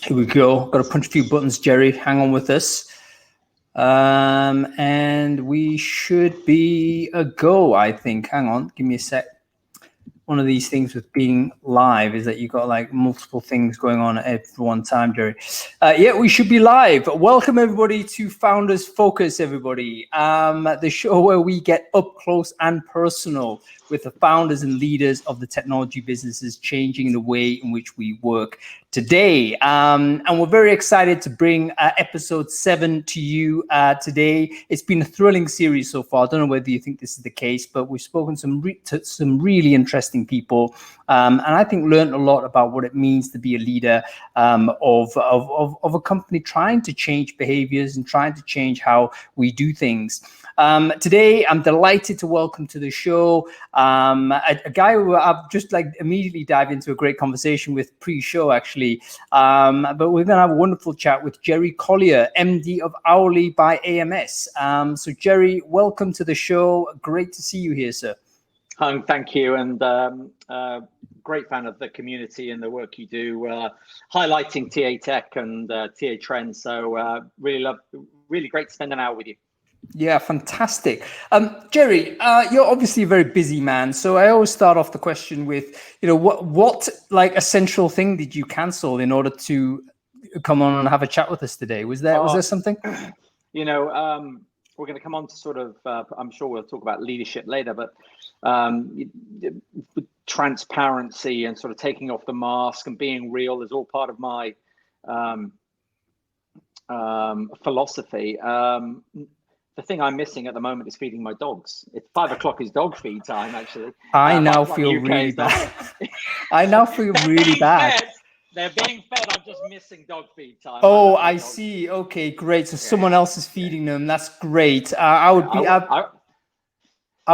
Here we go. Got to punch a few buttons, Jerry. Hang on with us. And we should be a go, I think. Hang on. Give me a sec. One of these things with being live is that you've got like multiple things going on at one time, Jerry. Yeah, we should be live. Welcome everybody to Founders Focus, everybody. The show where we get up close and personal with the founders and leaders of the technology businesses changing the way in which we work today. And we're very excited to bring episode 7 to you today. It's been a thrilling series so far. I don't know whether you think this is the case, but we've spoken to some really interesting people, and I think learned a lot about what it means to be a leader of a company trying to change behaviors and trying to change how we do things. Today, I'm delighted to welcome to the show a guy who I've just like immediately dived into a great conversation with pre-show, actually. But we're going to have a wonderful chat with Jerry Collier, MD of Hourly by AMS. So, Jerry, welcome to the show. Great to see you here, sir. Thank you, and great fan of the community and the work you do, highlighting TA Tech and TA Trends. So really great to spend an hour with you. Yeah, fantastic. Jerry, you're obviously a very busy man. So I always start off the question with, what like essential thing did you cancel in order to come on and have a chat with us today? Was there something? We're going to come on to sort of, I'm sure we'll talk about leadership later, but transparency and sort of taking off the mask and being real is all part of my philosophy. The thing I'm missing at the moment is feeding my dogs. It's 5 o'clock is dog feed time, actually. I now feel really bad. I now feel really bad. They're being fed. I'm just missing dog feed time. Oh, I see. Okay, great. So someone else is feeding them. That's great. I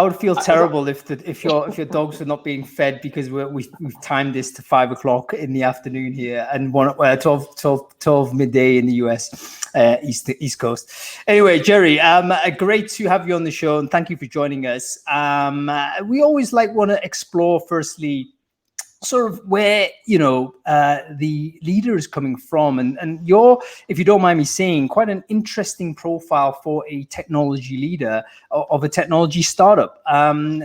would feel terrible if your dogs were not being fed because we've timed this to 5 o'clock in the afternoon here and 12 midday in the US, East Coast. Anyway, Jerry, great to have you on the show and thank you for joining us. We always want to explore firstly sort of where the leader is coming from, and you're, if you don't mind me saying, quite an interesting profile for a technology leader of a technology startup.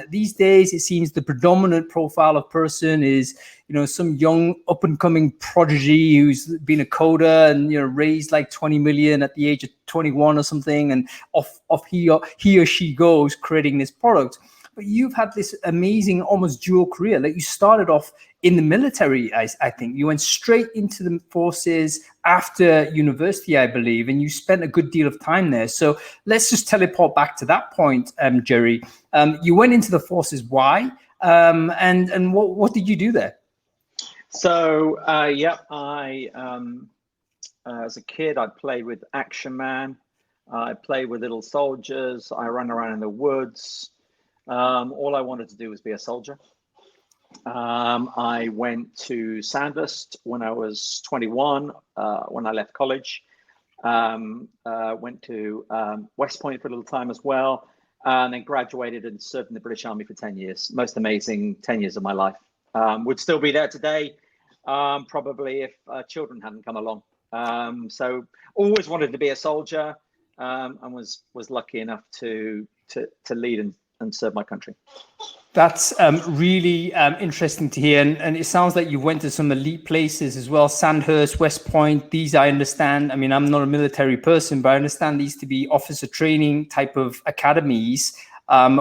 These days it seems the predominant profile of person is some young up and coming prodigy who's been a coder and raised like 20 million at the age of 21 or something, and off he or she goes creating this product. But you've had this amazing, almost dual career. Like you started off in the military, I think. You went straight into the forces after university, I believe, and you spent a good deal of time there. So let's just teleport back to that point, Jerry. You went into the forces. Why? And what did you do there? So, I as a kid, I played with Action Man. I played with little soldiers. I ran around in the woods. All I wanted to do was be a soldier. I went to Sandhurst when I was 21, when I left college. Went to West Point for a little time as well, and then graduated and served in the British Army for 10 years. Most amazing 10 years of my life. Would still be there today, probably if children hadn't come along. So always wanted to be a soldier, and was lucky enough to lead and serve my country. That's really interesting to hear. And it sounds like you went to some elite places as well. Sandhurst, West Point, these I understand. I mean, I'm not a military person, but I understand these to be officer training type of academies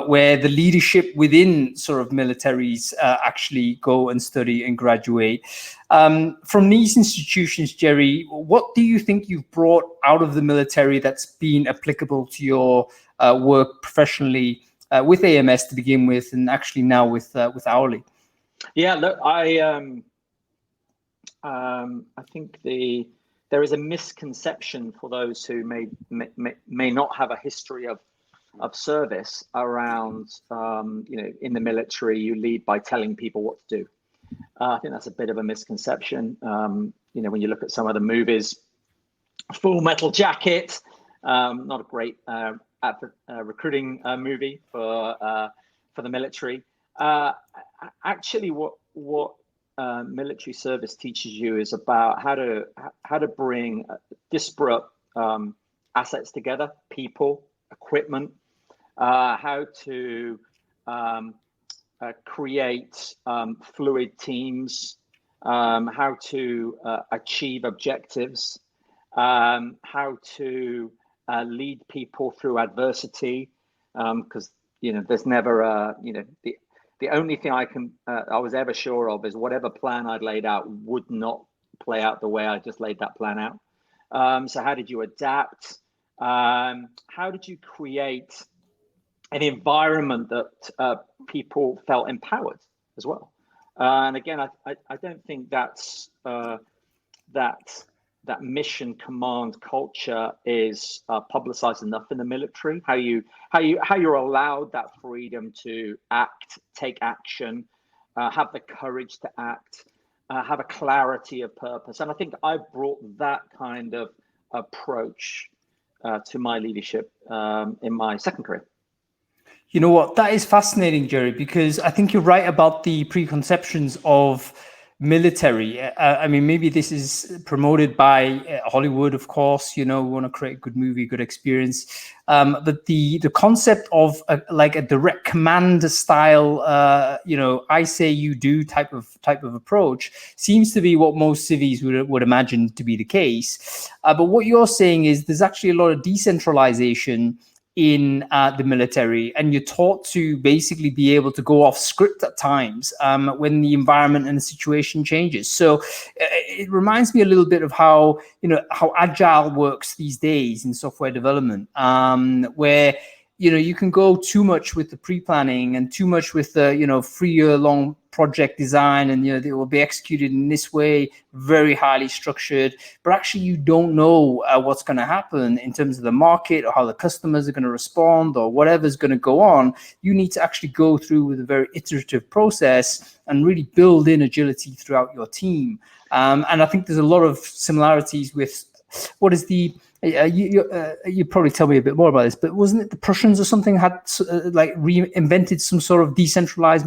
where the leadership within sort of militaries actually go and study and graduate. From these institutions, Jerry, what do you think you've brought out of the military that's been applicable to your work professionally with AMS to begin with, and actually now with Hourly? Yeah, look, I think there is a misconception for those who may not have a history of service around, in the military, you lead by telling people what to do. I think that's a bit of a misconception. When you look at some of the movies, Full Metal Jacket, not a great recruiting movie for the military. Actually, what military service teaches you is about how to bring disparate assets together, people, equipment, how to create fluid teams, how to achieve objectives, how to lead people through adversity, because there's never the only thing I was ever sure of is whatever plan I'd laid out would not play out the way I just laid that plan out. So how did you adapt? How did you create an environment that people felt empowered as well? And again, I don't think that's that mission command culture is publicized enough in the military. How you're allowed that freedom to act, take action, have the courage to act, have a clarity of purpose. And I think I brought that kind of approach to my leadership in my second career. You know what? That is fascinating, Jerry, because I think you're right about the preconceptions of military. I mean, maybe this is promoted by Hollywood, of course. We want to create a good movie, good experience. But the concept of a direct command style, I say you do type of approach seems to be what most civies would imagine to be the case. But what you're saying is there's actually a lot of decentralization in the military, and you're taught to basically be able to go off script at times when the environment and the situation changes. So it reminds me a little bit of how agile works these days in software development, where you can go too much with the pre-planning and too much with the 3-year-long project design, and they will be executed in this way, very highly structured, but actually you don't know what's going to happen in terms of the market or how the customers are going to respond or whatever's going to go on. You need to actually go through with a very iterative process and really build in agility throughout your team. And I think there's a lot of similarities with what is the you probably tell me a bit more about this, but wasn't it the Prussians or something had reinvented some sort of decentralized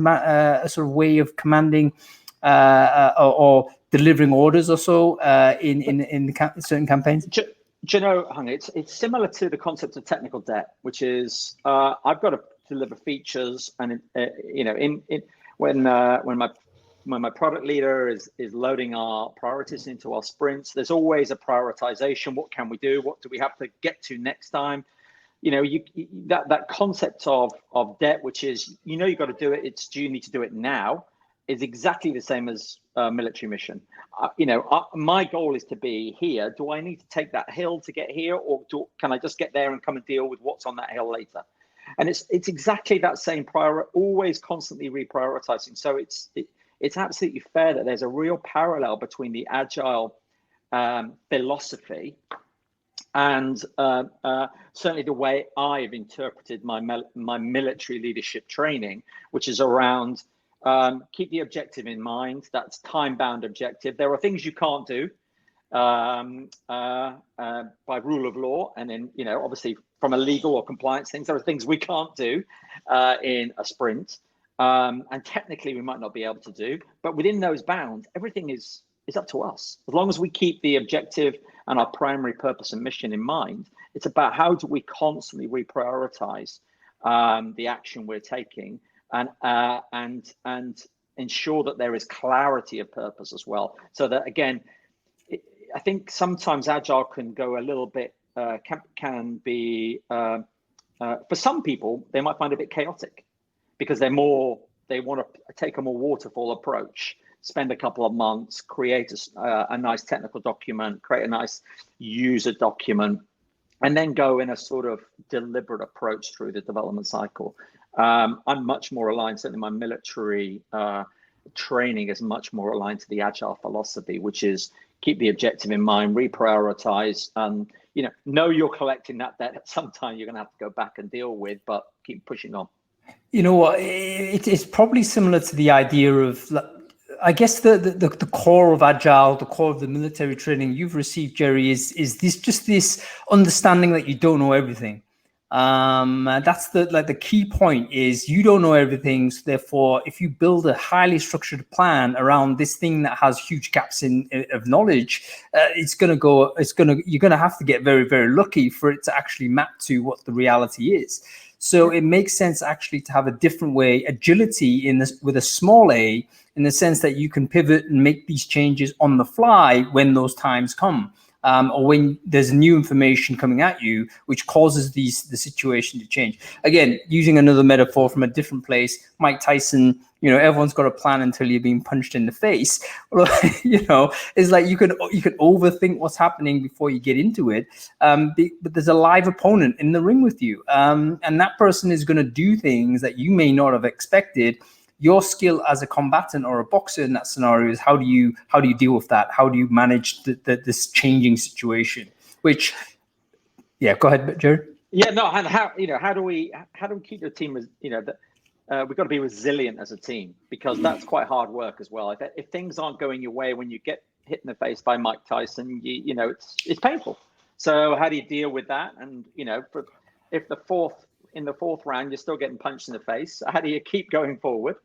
sort of way of commanding or delivering orders or so in certain campaigns? Do you know, Hung, it's similar to the concept of technical debt, which is I've got to deliver features, and when my product leader is loading our priorities into our sprints, there's always a prioritization. What can we do? What do we have to get to next time? That concept of debt, which is, you've got to do it. Do you need to do it now? Is exactly the same as military mission. My goal is to be here. Do I need to take that hill to get here, or can I just get there and come and deal with what's on that hill later? And it's exactly that same always constantly reprioritizing. So it's absolutely fair that there's a real parallel between the agile philosophy and certainly the way I've interpreted my military leadership training, which is around keep the objective in mind. That's time-bound objective. There are things you can't do by rule of law, and then obviously from a legal or compliance things, there are things we can't do in a sprint. And technically we might not be able to do, but within those bounds, everything is up to us. As long as we keep the objective and our primary purpose and mission in mind, it's about how do we constantly reprioritize the action we're taking, and ensure that there is clarity of purpose as well. So that, again, I think sometimes agile can go a little bit, can be, for some people, they might find it a bit chaotic, because they want to take a more waterfall approach, spend a couple of months, create a nice technical document, create a nice user document, and then go in a sort of deliberate approach through the development cycle. I'm much more aligned, certainly my military training is much more aligned to the agile philosophy, which is keep the objective in mind, reprioritize, know you're collecting that debt at some time you're going to have to go back and deal with, but keep pushing on. You know what? It's probably similar to the idea of, I guess, the core of agile, the core of the military training you've received, Jerry, is this understanding that you don't know everything. That's the key point is you don't know everything. So therefore, if you build a highly structured plan around this thing that has huge gaps of knowledge, you're going to have to get very, very lucky for it to actually map to what the reality is. So it makes sense actually to have a different way, agility with a small a, in the sense that you can pivot and make these changes on the fly when those times come. Or when there's new information coming at you, which causes the situation to change. Again, using another metaphor from a different place, Mike Tyson, everyone's got a plan until you're being punched in the face. It's like you can overthink what's happening before you get into it. But there's a live opponent in the ring with you. And that person is going to do things that you may not have expected. Your skill as a combatant or a boxer in that scenario is how do you deal with that? How do you manage this changing situation? Which, yeah, go ahead, Jerry. Yeah, no, and how do we keep the team? We've got to be resilient as a team, because that's quite hard work as well. If things aren't going your way when you get hit in the face by Mike Tyson, it's painful. So how do you deal with that? And if in the fourth round you're still getting punched in the face, how do you keep going forward?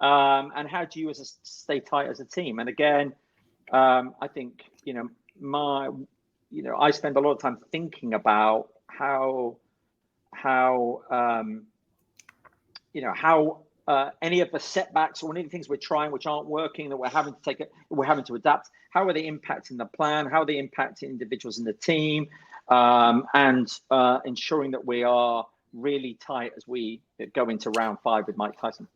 And how do you stay tight as a team? And again, I think I spend a lot of time thinking about how any of the setbacks or any of the things we're trying which aren't working, that we're having to adapt, how are they impacting the plan? How are they impacting individuals in the team? And ensuring that we are really tight as we go into round 5 with Mike Tyson.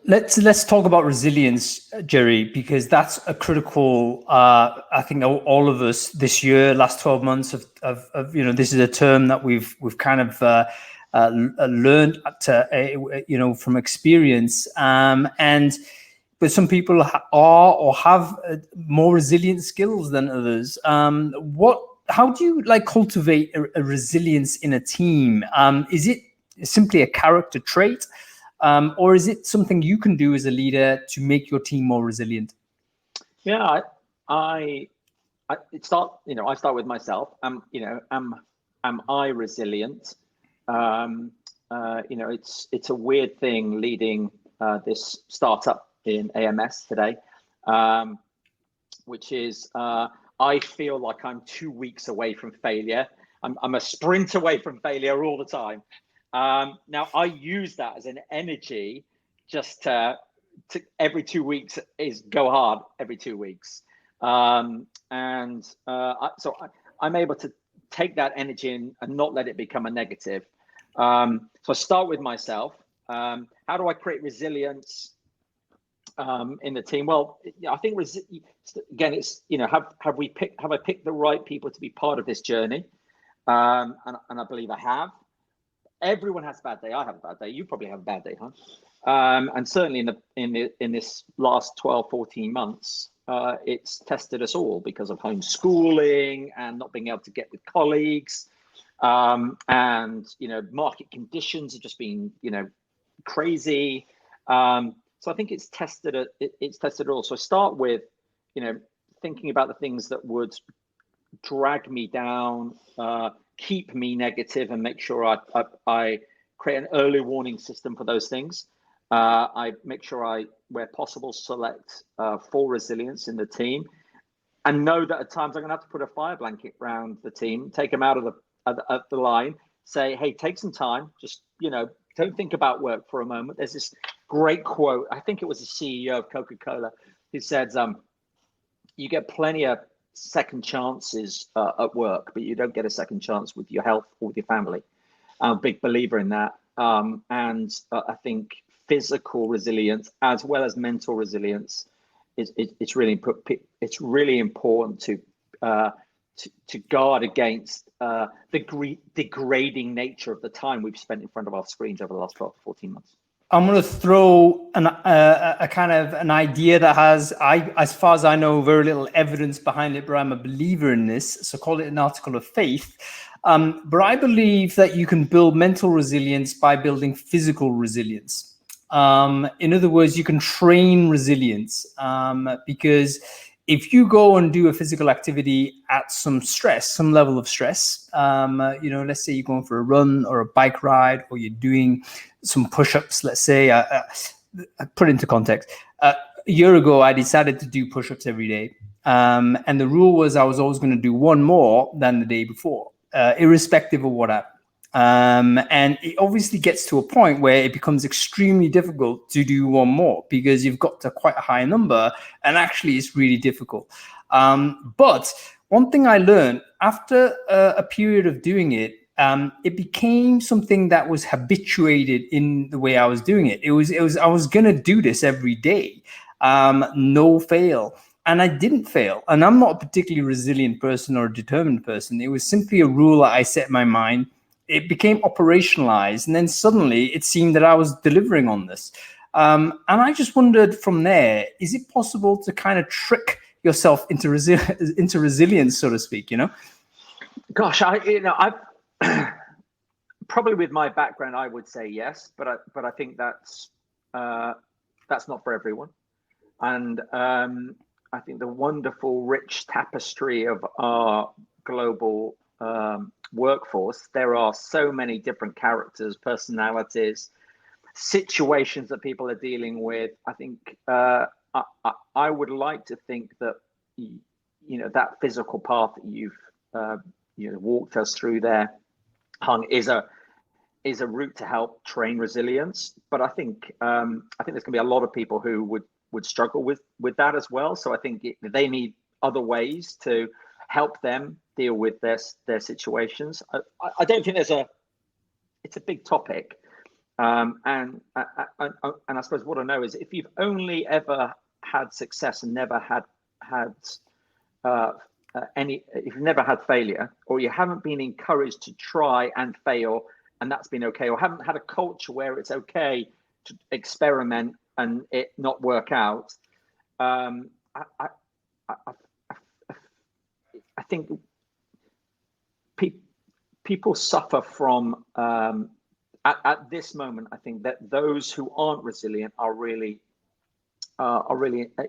Let's talk about resilience, Jerry, because that's a critical. I think all of us this year, last 12 months of this is a term that we've kind of learned to from experience. But some people are or have more resilient skills than others. How do you cultivate a resilience in a team? Is it simply a character trait? Or is it something you can do as a leader to make your team more resilient? Yeah, I start with myself. Am I resilient? It's a weird thing leading this startup in AMS today, which is I feel like I'm 2 weeks away from failure. I'm a sprint away from failure all the time. Now I use that as an energy just to every 2 weeks is go hard every 2 weeks. So I'm able to take that energy and not let it become a negative. So I start with myself. How do I create resilience in the team? Well, I think again, it's have I picked the right people to be part of this journey? And I believe I have. Everyone has a bad day. I have a bad day. You probably have a bad day, huh? And certainly in this last 12, 14 months, it's tested us all because of homeschooling and not being able to get with colleagues. And market conditions have just been crazy. So I think it's tested it all. So I start with thinking about the things that would drag me down, keep me negative, and make sure I create an early warning system for those things. I make sure I, where possible, select for resilience in the team, and know that at times I'm going to have to put a fire blanket around the team, take them out of the line, say, hey, take some time, just don't think about work for a moment. There's this great quote, I think it was the CEO of Coca-Cola, who said, you get plenty of second chances at work, but you don't get a second chance with your health or with your family. I'm a big believer in that. And I think physical resilience as well as mental resilience it's really important to guard against the degrading nature of the time we've spent in front of our screens over the last 12 to 14 months. I'm going to throw a kind of an idea that has, as far as I know, very little evidence behind it, but I'm a believer in this. So call it an article of faith. But I believe that you can build mental resilience by building physical resilience. In other words, you can train resilience because if you go and do a physical activity at some level of stress, let's say you're going for a run or a bike ride, or you're doing some push-ups, let's say, put into context. A year ago, I decided to do push-ups every day. And the rule was I was always going to do one more than the day before, irrespective of what happened. And it obviously gets to a point where it becomes extremely difficult to do one more because you've got to quite a high number, and actually it's really difficult. But one thing I learned after a period of doing it, it became something that was habituated in the way I was doing it. I was going to do this every day, no fail. And I didn't fail. And I'm not a particularly resilient person or a determined person. It was simply a rule that I set in my mind. It became operationalized, and then suddenly it seemed that I was delivering on this. And I just wondered from there, is it possible to kind of trick yourself into resilience, so to speak, Gosh, I've probably, with my background, I would say yes, but I think that's not for everyone. And I think the wonderful, rich tapestry of our global workforce, there are so many different characters, personalities, situations that people are dealing with. I think I would like to think that that physical path that you've walked us through there, Hung, is a route to help train resilience. But I think there's going to be a lot of people who would struggle with that as well. So I think they need other ways to help them deal with their situations. I don't think it's a big topic. And I suppose what I know is, if you've only ever had success and never had if you've never had failure, or you haven't been encouraged to try and fail and that's been okay, or haven't had a culture where it's okay to experiment and it not work out, I think people suffer from at this moment. I think that those who aren't resilient are really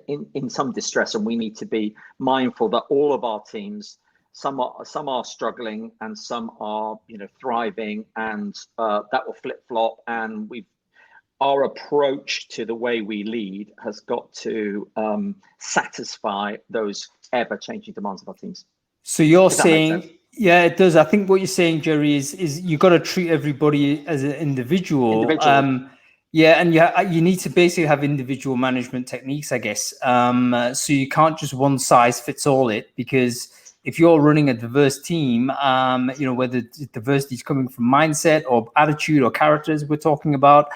in some distress, and we need to be mindful that all of our teams, some are struggling and some are thriving, and that will flip flop. And our approach to the way we lead has got to satisfy those ever changing demands of our teams. So you're saying, yeah, it does. I think what you're saying, Jerry, is you got to treat everybody as an individual. Yeah, and you need to basically have individual management techniques, I guess. So you can't just one size fits all it, because if you're running a diverse team, whether diversity is coming from mindset or attitude or characters we're talking about,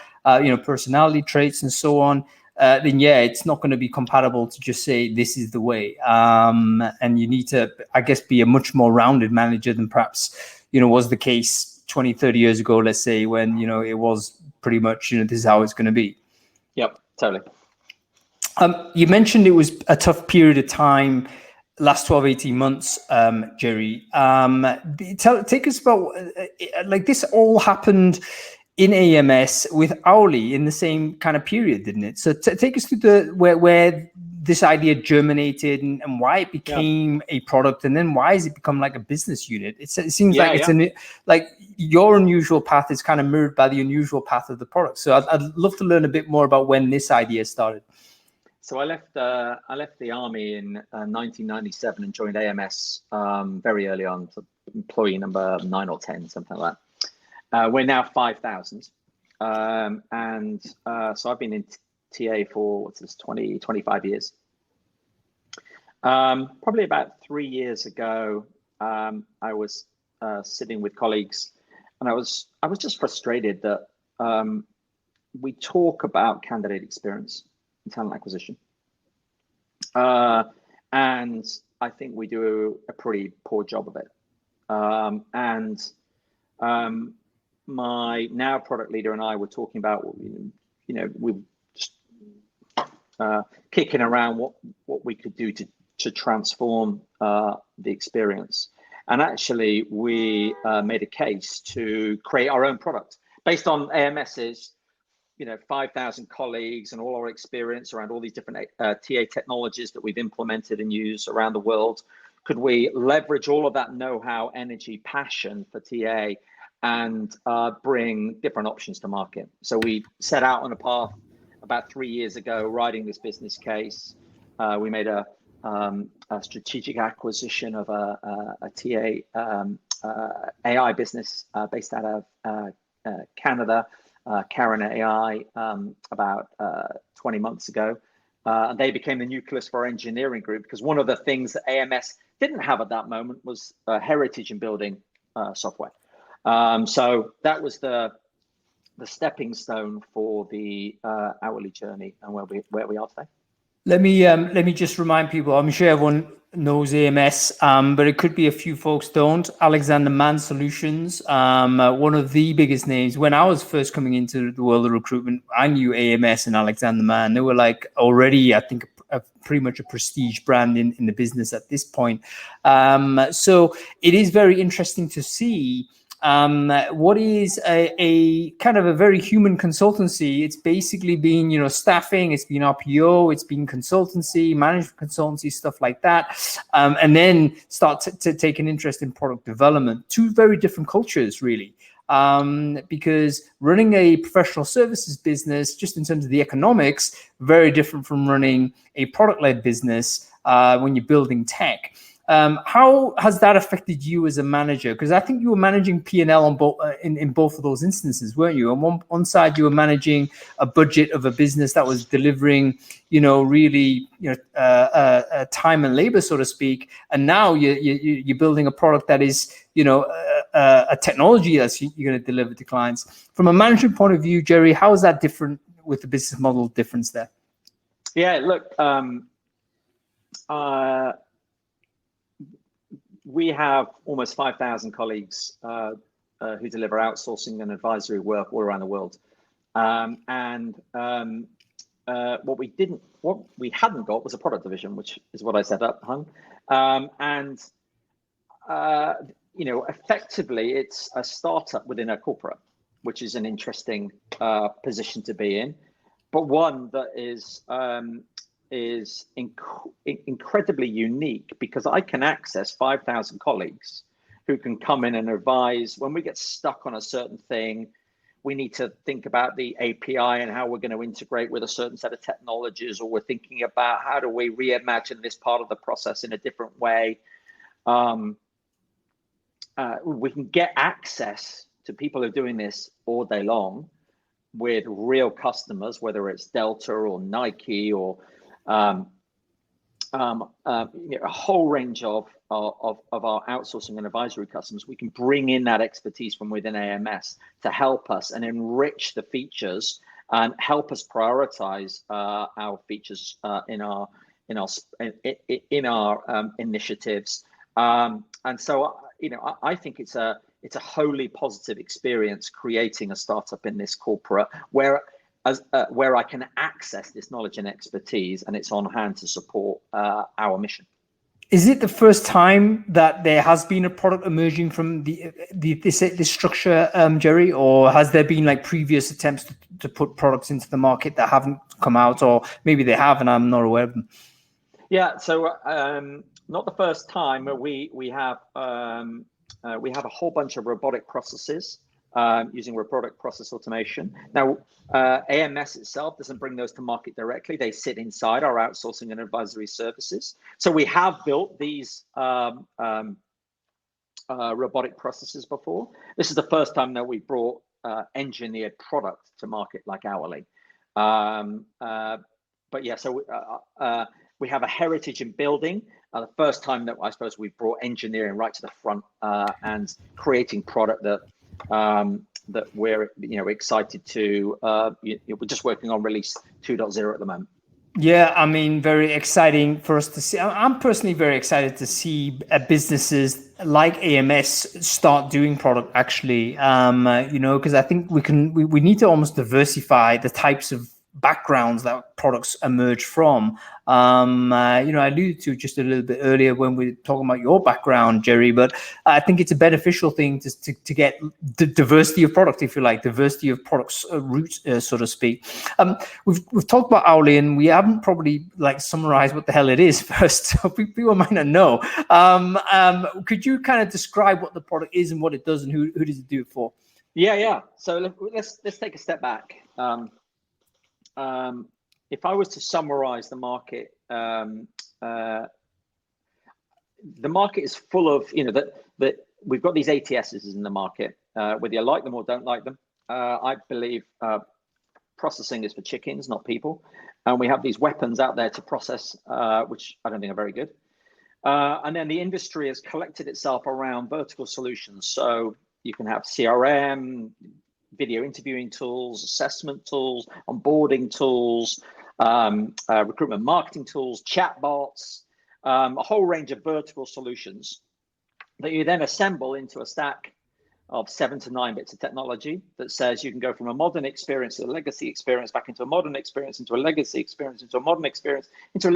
personality traits and so on, then yeah, it's not going to be compatible to just say this is the way. And you need to, I guess, be a much more rounded manager than perhaps, was the case 20, 30 years ago, let's say, when, it was pretty much, this is how it's going to be. Yep, totally. You mentioned it was a tough period of time, last 12, 18 months, Jerry. Take us about, like, this all happened in AMS with Owly in the same kind of period, didn't it? So take us through where this idea germinated and why it became a product, and then why has it become like a business unit? It seems like your unusual path is kind of mirrored by the unusual path of the product. So I'd love to learn a bit more about when this idea started. So I left the army in 1997 and joined AMS very early on, so employee number 9 or 10, something like that. We're now 5,000. So I've been in TA for 25 years. Probably about 3 years ago, I was sitting with colleagues, and I was just frustrated that we talk about candidate experience and talent acquisition. And I think we do a pretty poor job of it. My now product leader and I were talking about, we were just kicking around what we could do to transform the experience. And actually, we made a case to create our own product based on AMS's 5,000 colleagues and all our experience around all these different TA technologies that we've implemented and used around the world, could we leverage all of that know-how, energy, passion for TA and bring different options to market? So we set out on a path about 3 years ago, writing this business case. We made a strategic acquisition of a TA AI business based out of Canada, Karen AI, about 20 months ago. And they became the nucleus for our engineering group, because one of the things that AMS didn't have at that moment was heritage in building software. So that was the stepping stone for the hourly journey and where we are today. Let me just remind people, I'm sure everyone knows AMS, but it could be a few folks don't. Alexander Mann Solutions, one of the biggest names. When I was first coming into the world of recruitment, I knew AMS and Alexander Mann. They were like already, I think, pretty much a prestige brand in the business at this point. So it is very interesting to see what is a kind of a very human consultancy. It's basically been, staffing, it's been RPO, it's been consultancy, management consultancy, stuff like that. And then start to take an interest in product development. Two very different cultures, really. Because running a professional services business, just in terms of the economics, very different from running a product-led business when you're building tech. How has that affected you as a manager? Because I think you were managing P&L on both in both of those instances, weren't you? On one side, you were managing a budget of a business that was delivering, really, time and labor, so to speak. And now you're building a product that is, a technology that you're going to deliver to clients. From a management point of view, Jerry, how is that different with the business model difference there? Yeah, look, we have almost 5,000 colleagues who deliver outsourcing and advisory work all around the world. What we hadn't got was a product division, which is what I set up, effectively it's a startup within a corporate, which is an interesting position to be in, but one that is incredibly unique, because I can access 5,000 colleagues who can come in and advise. When we get stuck on a certain thing, we need to think about the API and how we're going to integrate with a certain set of technologies, or we're thinking about how do we reimagine this part of the process in a different way. We can get access to people who are doing this all day long with real customers, whether it's Delta or Nike or a whole range of our outsourcing and advisory customers. We can bring in that expertise from within AMS to help us and enrich the features and help us prioritize our features in our initiatives. And so, I think it's a wholly positive experience creating a startup in this corporate where I can access this knowledge and expertise, and it's on hand to support our mission. Is it the first time that there has been a product emerging from this structure, Jerry, or has there been like previous attempts to put products into the market that haven't come out, or maybe they have and I'm not aware of them? Yeah, so not the first time. We have a whole bunch of robotic processes. Using robotic process automation. Now, AMS itself doesn't bring those to market directly. They sit inside our outsourcing and advisory services. So we have built these robotic processes before. This is the first time that we brought engineered product to market like hourly. But yeah, so we have a heritage in building. The first time that I suppose we brought engineering right to the front and creating product that we're excited to. We're just working on release 2.0 at the moment. Yeah, I mean, very exciting for us to see. I'm personally very excited to see businesses like AMS start doing product actually, because I think we need to almost diversify the types of backgrounds that products emerge from. I alluded to just a little bit earlier when we were talking about your background, Jerry, but I think it's a beneficial thing to get the diversity of product, if you like, diversity of products route, so to speak. We've talked about Owly, and we haven't probably summarized what the hell it is first, so people might not know. Could you kind of describe what the product is and what it does, and who does it do it for? Yeah. So let's take a step back. If I was to summarize the market, the market is full of, that we've got these ATSs in the market, whether you like them or don't like them. I believe processing is for chickens, not people. And we have these weapons out there to process, which I don't think are very good. And then the industry has collected itself around vertical solutions. So you can have CRM, video interviewing tools, assessment tools, onboarding tools, recruitment marketing tools, chatbots, a whole range of vertical solutions that you then assemble into a stack of 7 to 9 bits of technology that says you can go from a modern experience to a legacy experience, back into a modern experience, into a legacy experience, into a modern experience, into a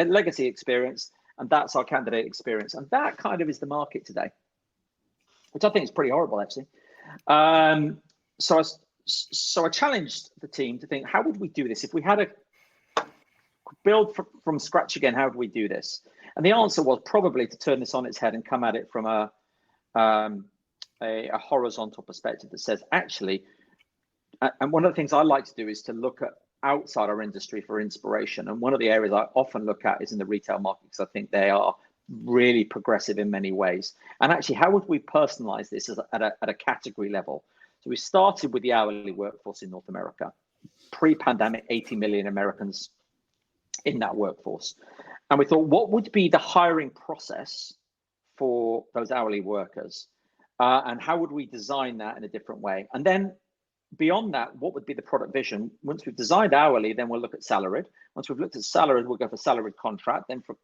legacy experience. And that's our candidate experience. And that kind of is the market today, which I think is pretty horrible, actually. So I challenged the team to think, how would we do this? If we had to build from scratch again, how would we do this? And the answer was probably to turn this on its head and come at it from a horizontal perspective that says, actually, and one of the things I like to do is to look at outside our industry for inspiration. And one of the areas I often look at is in the retail market, because I think they are really progressive in many ways. And actually, how would we personalize this at a category level? So we started with the hourly workforce in North America. Pre-pandemic, 80 million Americans in that workforce. And we thought, what would be the hiring process for those hourly workers? And how would we design that in a different way? And then beyond that, what would be the product vision? Once we've designed hourly, then we'll look at salaried. Once we've looked at salaried, we'll go for salaried contract, then for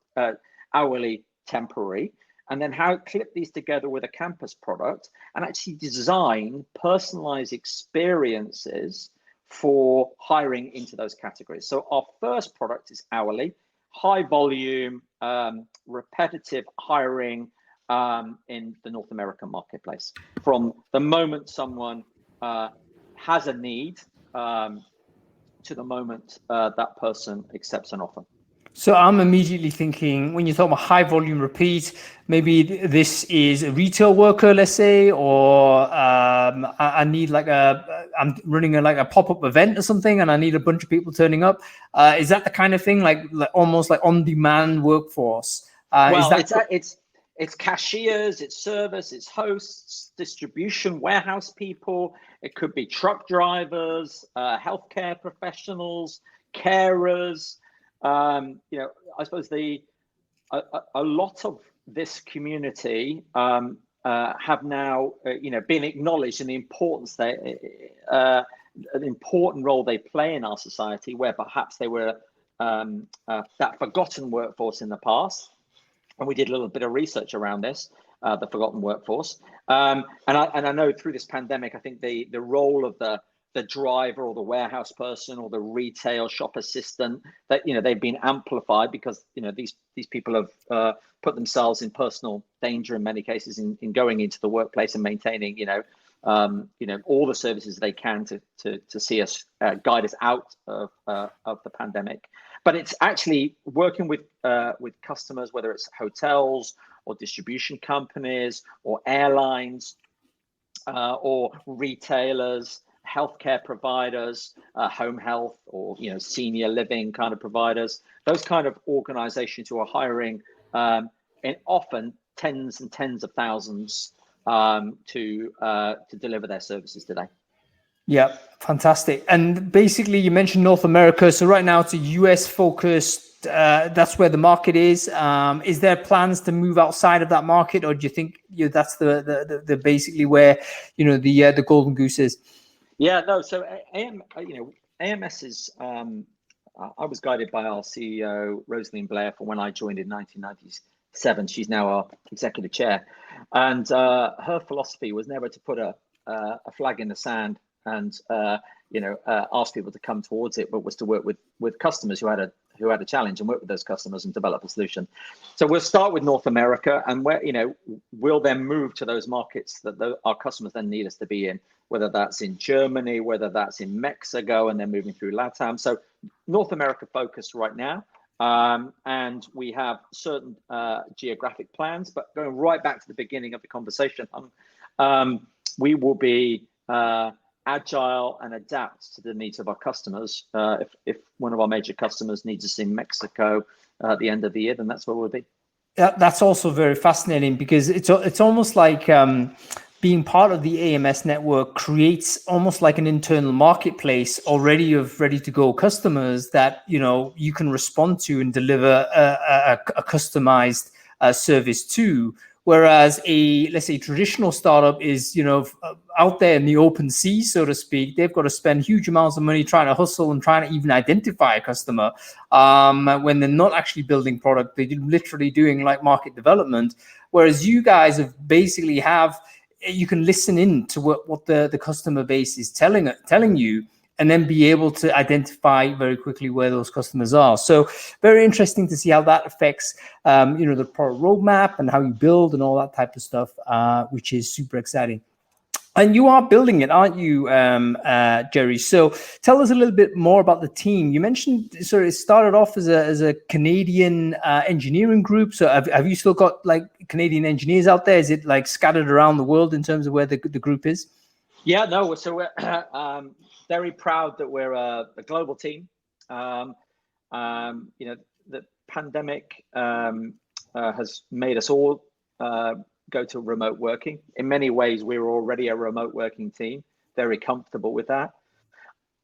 hourly temporary, and then how clip these together with a campus product and actually design personalized experiences for hiring into those categories. So our first product is hourly, high volume, repetitive hiring in the North American marketplace. From the moment someone has a need to the moment that person accepts an offer. So I'm immediately thinking, when you talk about high volume repeat, maybe this is a retail worker, let's say, or I need I'm running a pop-up event or something, and I need a bunch of people turning up. Is that the kind of thing, like almost like on-demand workforce? It's cashiers, it's service, it's hosts, distribution, warehouse people. It could be truck drivers, healthcare professionals, carers. I suppose a lot of this community have now, been acknowledged in the importance an important role they play in our society, where perhaps they were that forgotten workforce in the past. And we did a little bit of research around this, the forgotten workforce. And I know through this pandemic, I think the role of the driver or the warehouse person or the retail shop assistant, that they've been amplified because these people have put themselves in personal danger in many cases in going into the workplace and maintaining all the services they can to see us guide us out of the pandemic. But it's actually working with customers, whether it's hotels or distribution companies or airlines or retailers, healthcare providers, home health or senior living kind of providers, those kind of organizations who are hiring in often tens and tens of thousands to deliver their services today. Yeah, fantastic. And basically, you mentioned North America. So right now, it's a US focused. That's where the market is. Is there plans to move outside of that market, or do you think that's the basically where the golden goose is? Yeah, no. So AMS is. I was guided by our CEO Rosalind Blair for when I joined in 1997. She's now our executive chair, and her philosophy was never to put a flag in the sand ask people to come towards it, but was to work with customers who had a challenge and work with those customers and develop a solution. So we'll start with North America, and we'll then move to those markets that our customers then need us to be in, whether that's in Germany, whether that's in Mexico, and then moving through LATAM. So North America focused right now. And we have certain geographic plans, but going right back to the beginning of the conversation, we will be agile and adapt to the needs of our customers. If one of our major customers needs us in Mexico at the end of the year, then that's where we'll be. That's also very fascinating, because it's almost like being part of the AMS network creates almost like an internal marketplace already of ready to go customers that you can respond to and deliver a customized service to. Whereas let's say traditional startup is out there in the open sea, so to speak. They've got to spend huge amounts of money trying to hustle and trying to even identify a customer when they're not actually building product. They're literally doing like market development. Whereas you guys basically you can listen in to what the customer base is telling you, and then be able to identify very quickly where those customers are. So very interesting to see how that affects, the product roadmap and how you build and all that type of stuff, which is super exciting. And you are building it, aren't you, Jerry? So tell us a little bit more about the team. You mentioned it started off as a Canadian engineering group. So have you still got like Canadian engineers out there? Is it like scattered around the world in terms of where the group is? Yeah, no. So we're very proud that we're a global team. The pandemic has made us all go to remote working. In many ways, we were already a remote working team, very comfortable with that.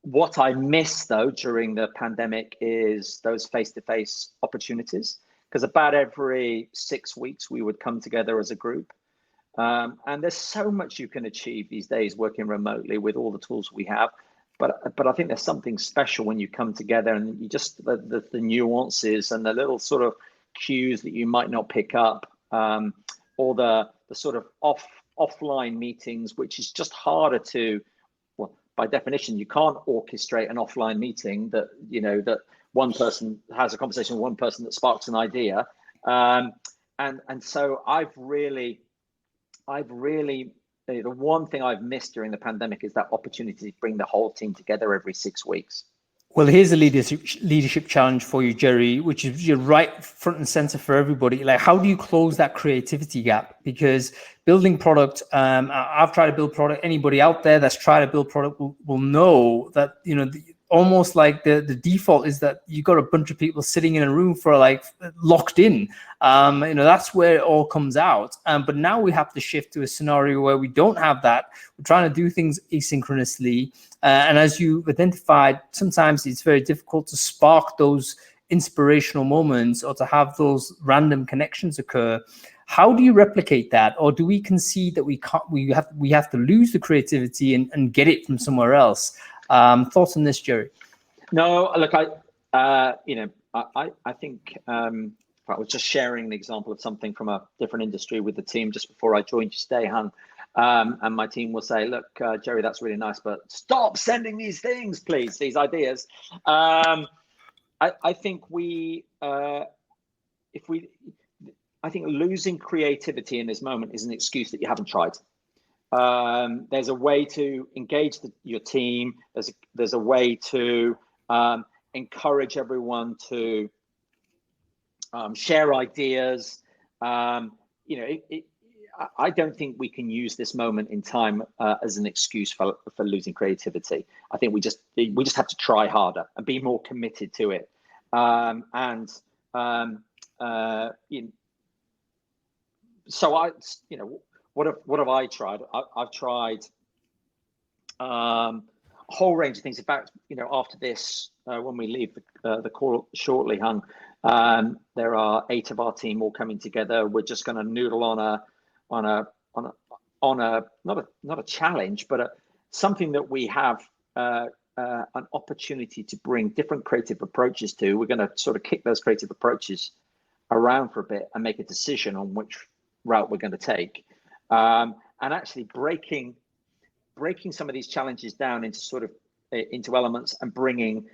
What I miss, though, during the pandemic is those face-to-face opportunities, because about every 6 weeks, we would come together as a group. And there's so much you can achieve these days working remotely with all the tools we have. But I think there's something special when you come together and you just the nuances and the little sort of cues that you might not pick up, or the sort of offline meetings, which is just harder to, well, by definition, you can't orchestrate an offline meeting that one person has a conversation with one person that sparks an idea. And so I've really the one thing I've missed during the pandemic is that opportunity to bring the whole team together every 6 weeks. Well, here's a leadership challenge for you, Jerry, which is you're right front and center for everybody. Like, how do you close that creativity gap? Because building product, I've tried to build product. Anybody out there that's tried to build product will know that, almost like the default is that you got a bunch of people sitting in a room for like locked in. That's where it all comes out. But now we have to shift to a scenario where we don't have that. We're trying to do things asynchronously. And as you identified, sometimes it's very difficult to spark those inspirational moments or to have those random connections occur. How do you replicate that? Or do we concede that we have to lose the creativity and get it from somewhere else? Thoughts on this, Jerry? No, look, I think I was just sharing an example of something from a different industry with the team just before I joined you today, Han. And my team will say, look, Jerry, that's really nice, but stop sending these things, please, these ideas. I think I think losing creativity in this moment is an excuse that you haven't tried. There's a way to engage your team. There's a way to encourage everyone to share ideas. I don't think we can use this moment in time as an excuse for losing creativity. I think we just have to try harder and be more committed to it. So what have I tried? I've tried a whole range of things. In fact, after this, when we leave the call shortly, Han, there are 8 of our team all coming together. We're just going to noodle on a not a challenge, but something that we have an opportunity to bring different creative approaches to. We're going to sort of kick those creative approaches around for a bit and make a decision on which route we're going to take. And actually breaking breaking some of these challenges down into sort of into elements and bringing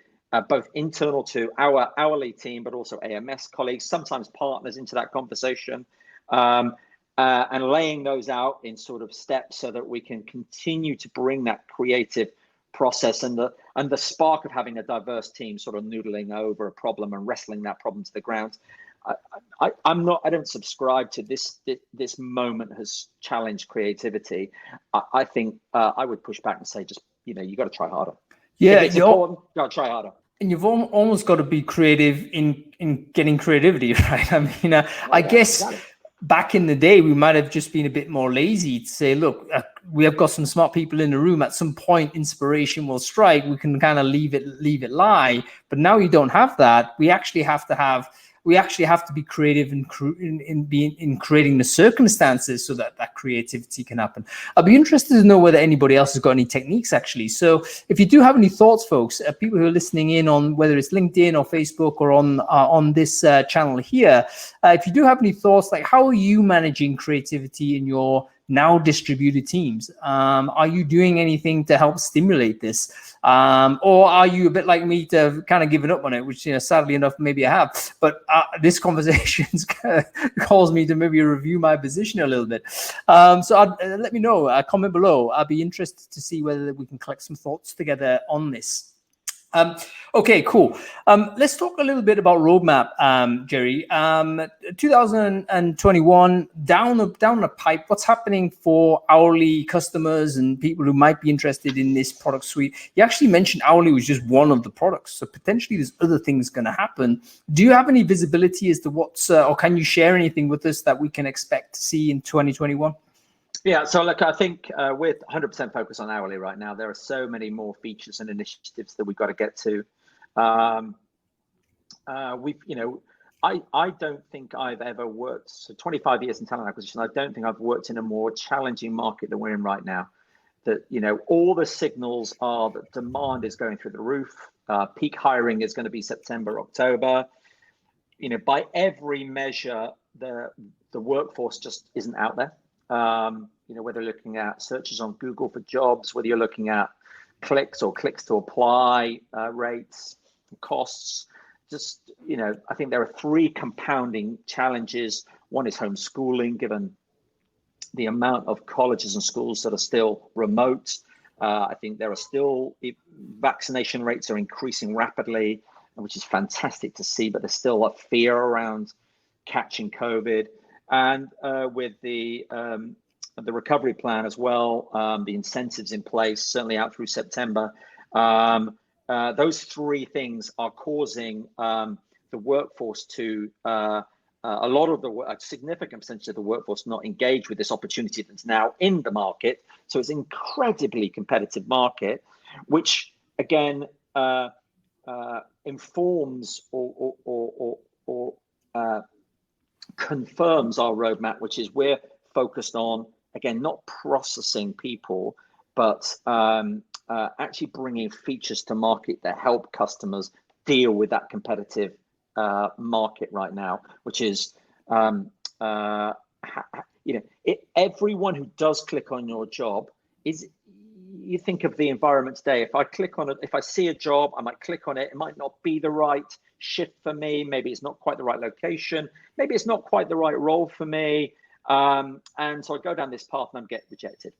both internal to our hourly team, but also AMS colleagues, sometimes partners into that conversation, and laying those out in sort of steps so that we can continue to bring that creative process and the spark of having a diverse team sort of noodling over a problem and wrestling that problem to the ground. I don't subscribe to this moment has challenged creativity. I think I would push back and say, just, you got to try harder. Yeah, if it's important, you got to try harder. And you've almost got to be creative in getting creativity, right? I mean, I guess exactly. Back in the day, we might have just been a bit more lazy to say, look, we have got some smart people in the room. At some point, inspiration will strike. We can kind of leave it lie. But now you don't have that. We actually have to be creative in creating the circumstances so that creativity can happen. I'd be interested to know whether anybody else has got any techniques, actually. So if you do have any thoughts, folks, people who are listening in on whether it's LinkedIn or Facebook or on this channel here, if you do have any thoughts, like how are you managing creativity in your now distributed teams? Are you doing anything to help stimulate this? Or are you a bit like me to kind of given up on it, which, sadly enough, maybe I have. But this conversation calls me to maybe review my position a little bit. So let me know, comment below. I'd be interested to see whether we can collect some thoughts together on this. Okay, cool. Let's talk a little bit about roadmap, Jerry. 2021 down the pipe. What's happening for hourly customers and people who might be interested in this product suite? You actually mentioned hourly was just one of the products, so potentially there's other things going to happen. Do you have any visibility as to what's, or can you share anything with us that we can expect to see in 2021? Yeah, so look, I think we're 100% focused on hourly right now. There are so many more features and initiatives that we've got to get to. I don't think I've ever worked, so 25 years in talent acquisition, I don't think I've worked in a more challenging market than we're in right now. That, all the signals are that demand is going through the roof. Peak hiring is going to be September, October. By every measure, the workforce just isn't out there. Whether you're looking at searches on Google for jobs, whether you're looking at clicks to apply rates, costs, just, I think there are three compounding challenges. One is homeschooling, given the amount of colleges and schools that are still remote. I think there are still, vaccination rates are increasing rapidly, which is fantastic to see, but there's still a fear around catching COVID. And with the recovery plan as well, the incentives in place, certainly out through September, those three things are causing the workforce to, a significant percentage of the workforce not engage with this opportunity that's now in the market. So it's an incredibly competitive market, which again informs or confirms our roadmap, which is we're focused on, again, not processing people, but actually bringing features to market that help customers deal with that competitive market right now, which is, everyone who does click on your job is, you think of the environment today. If I click on it, if I see a job, I might click on it. It might not be the right shift for me. Maybe it's not quite the right location. Maybe it's not quite the right role for me. And so I go down this path and I get rejected.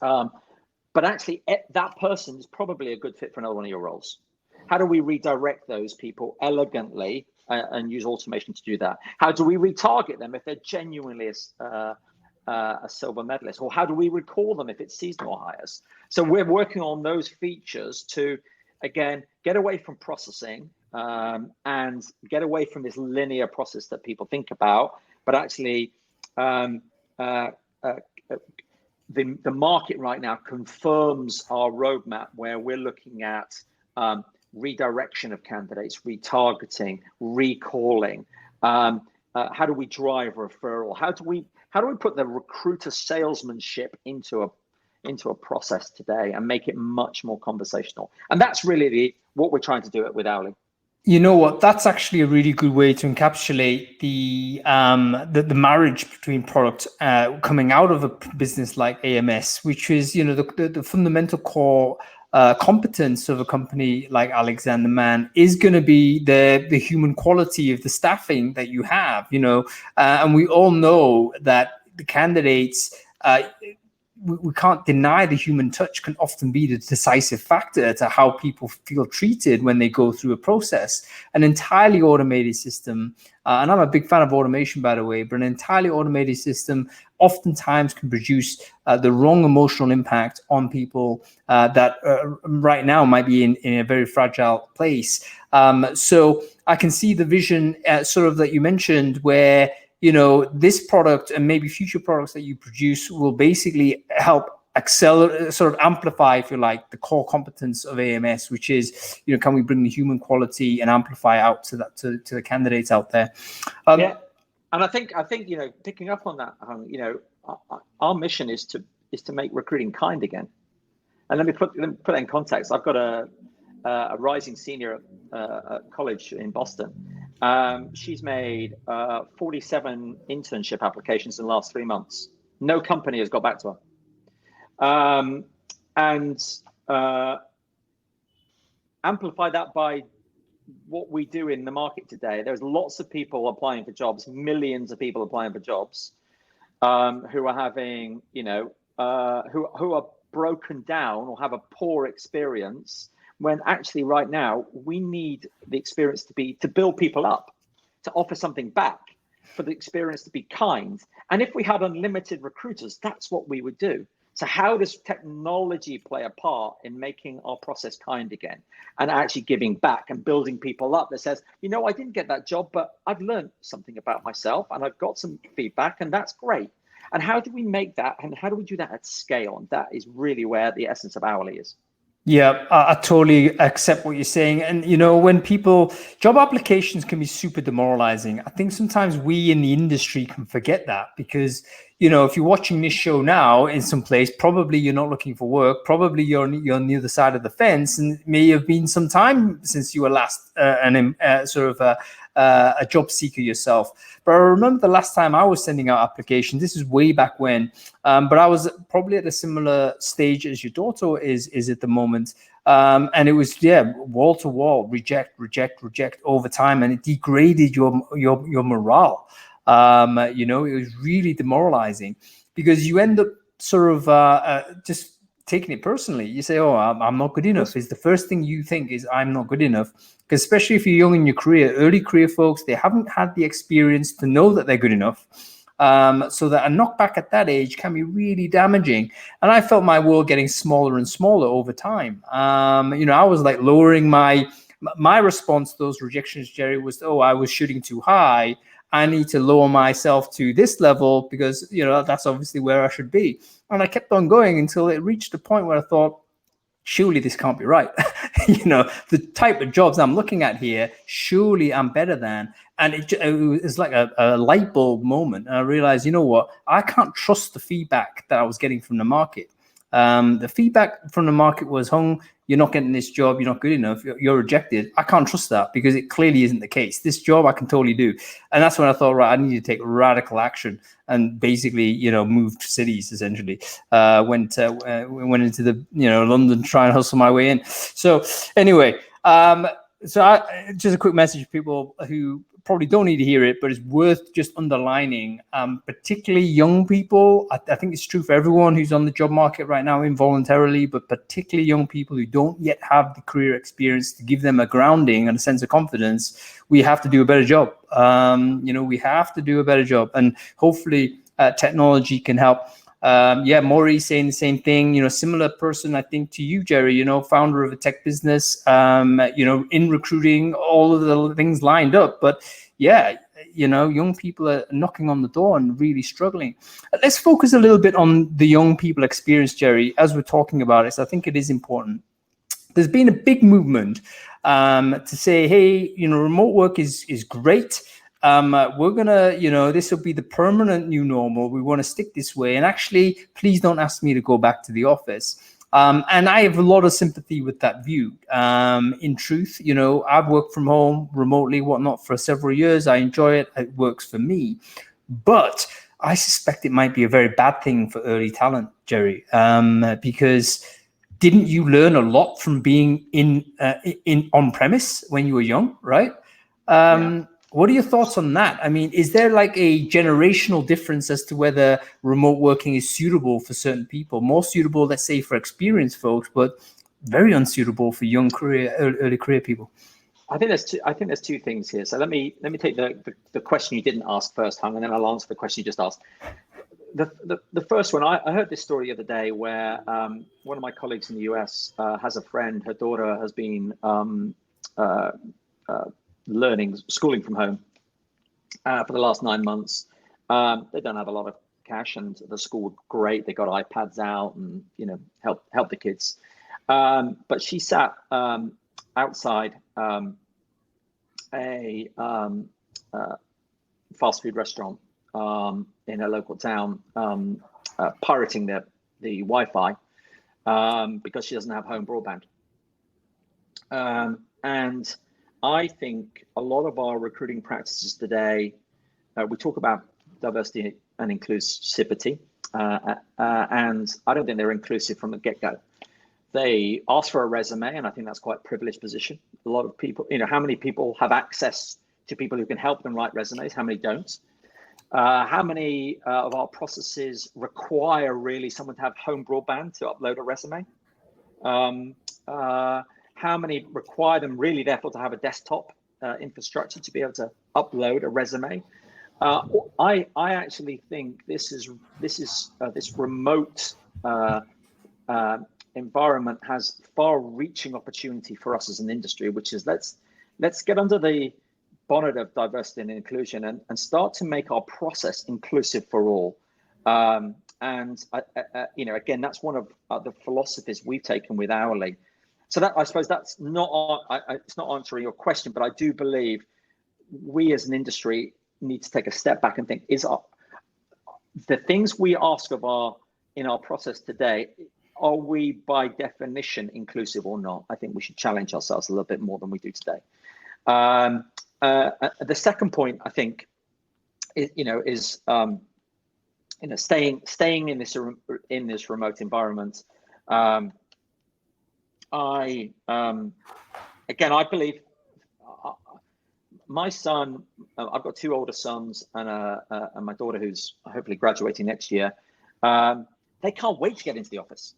But actually, that person is probably a good fit for another one of your roles. How do we redirect those people elegantly and use automation to do that? How do we retarget them if they're genuinely a silver medalist? Or how do we recall them if it's seasonal hires? So we're working on those features to, again, get away from processing and get away from this linear process that people think about, but actually the market right now confirms our roadmap where we're looking at redirection of candidates, retargeting, recalling. How do we drive referral? How do we put the recruiter salesmanship into a process today and make it much more conversational? And that's really what we're trying to do with Owly. You know what? That's actually a really good way to encapsulate the marriage between product coming out of a business like AMS, which is, you know, the fundamental core competence of a company like Alexander Mann is going to be the human quality of the staffing that you have, you know, and we all know that the candidates. We can't deny the human touch can often be the decisive factor to how people feel treated when they go through a process. An entirely automated system, and I'm a big fan of automation, by the way, but an entirely automated system oftentimes can produce the wrong emotional impact on people that right now might be in a very fragile place. So I can see the vision sort of that you mentioned where, you know, this product and maybe future products that you produce will basically help accelerate, sort of amplify, if you like, the core competence of AMS, which is, you know, can we bring the human quality and amplify out to the candidates out there? Yeah, and I think you know, picking up on that, you know, our mission is to make recruiting kind again. And let me put that in context. I've got a rising senior at college in Boston. She's made 47 internship applications in the last 3 months. No company has got back to her. And amplify that by what we do in the market today. There's lots of people applying for jobs, millions of people applying for jobs, who are having, you know, who are broken down or have a poor experience, when actually right now we need the experience to build people up, to offer something back, for the experience to be kind. And if we had unlimited recruiters, that's what we would do. So how does technology play a part in making our process kind again and actually giving back and building people up that says, you know, I didn't get that job, but I've learned something about myself and I've got some feedback, and that's great. And how do we make that, and how do we do that at scale? And that is really where the essence of Hourly is. Yeah, I totally accept what you're saying. And, you know, when job applications can be super demoralizing. I think sometimes we in the industry can forget that because, you know, if you're watching this show now in some place, probably you're not looking for work. Probably you're on the other side of the fence, and it may have been some time since you were last a job seeker yourself. But I remember the last time I was sending out applications, this is way back when, but I was probably at a similar stage as your daughter is at the moment. And it was, wall to wall, reject over time. And it degraded your morale. You know, it was really demoralizing because you end up sort of just taking it personally. You say, oh, I'm not good enough. Is the first thing you think is I'm not good enough. Because especially if you're young in your career, early career folks, they haven't had the experience to know that they're good enough. So that a knockback at that age can be really damaging. And I felt my world getting smaller and smaller over time. You know, I was like lowering my response to those rejections, Jerry, was, oh, I was shooting too high. I need to lower myself to this level because, you know, that's obviously where I should be. And I kept on going until it reached a point where I thought, surely this can't be right. You know, the type of jobs I'm looking at here, surely I'm better than. And it was like a light bulb moment. And I realized, you know what, I can't trust the feedback that I was getting from the market. The feedback from the market was, Hung, you're not getting this job, you're not good enough, you're rejected. I can't trust that because it clearly isn't the case. This job I can totally do. And that's when I thought, right, I need to take radical action and basically, you know, moved cities essentially. Went into the, you know, London to try and hustle my way in. So anyway, just a quick message to people who probably don't need to hear it, but it's worth just underlining, particularly young people. I think it's true for everyone who's on the job market right now involuntarily, but particularly young people who don't yet have the career experience to give them a grounding and a sense of confidence. We have to do a better job. You know, we have to do a better job, and hopefully technology can help. Maury saying the same thing, you know, similar person, I think, to you, Jerry, you know, founder of a tech business, you know, in recruiting, all of the things lined up. But yeah, you know, young people are knocking on the door and really struggling. Let's focus a little bit on the young people experience, Jerry, as we're talking about it. So I think it is important. There's been a big movement to say, hey, you know, remote work is great. We're gonna, you know, this will be the permanent new normal. We want to stick this way. And actually, please don't ask me to go back to the office. And I have a lot of sympathy with that view. In truth, I've worked from home remotely, whatnot, for several years. I enjoy it. It works for me. But I suspect it might be a very bad thing for early talent, Jerry, because didn't you learn a lot from being in on premise when you were young, right? What are your thoughts on that? I mean, is there like a generational difference as to whether remote working is suitable for certain people, more suitable, let's say, for experienced folks, but very unsuitable for young early career people? I think there's two things here. So let me take the question you didn't ask first, Hung, and then I'll answer the question you just asked. The first one, I heard this story the other day where one of my colleagues in the US has a friend. Her daughter has been schooling from home for the last 9 months. They don't have a lot of cash, and the school great. They got iPads out and help the kids. But she sat outside a fast food restaurant in a local town, pirating the Wi-Fi because she doesn't have home broadband. And I think a lot of our recruiting practices today, we talk about diversity and inclusivity, and I don't think they're inclusive from the get-go. They ask for a resume, and I think that's quite a privileged position. A lot of people, how many people have access to people who can help them write resumes? How many don't? How many of our processes require really someone to have home broadband to upload a resume? How many require them really, therefore, to have a desktop infrastructure to be able to upload a resume? I actually think this remote environment has far-reaching opportunity for us as an industry, which is let's get under the bonnet of diversity and inclusion and start to make our process inclusive for all. Again, that's one of the philosophies we've taken with Hourly. So that, I suppose, that's it's not answering your question, but I do believe we as an industry need to take a step back and think: the things we ask of in our process today, are we by definition inclusive or not? I think we should challenge ourselves a little bit more than we do today. The second point, I think, is staying in this remote environment. I believe my son. I've got two older sons and my daughter, who's hopefully graduating next year. They can't wait to get into the office.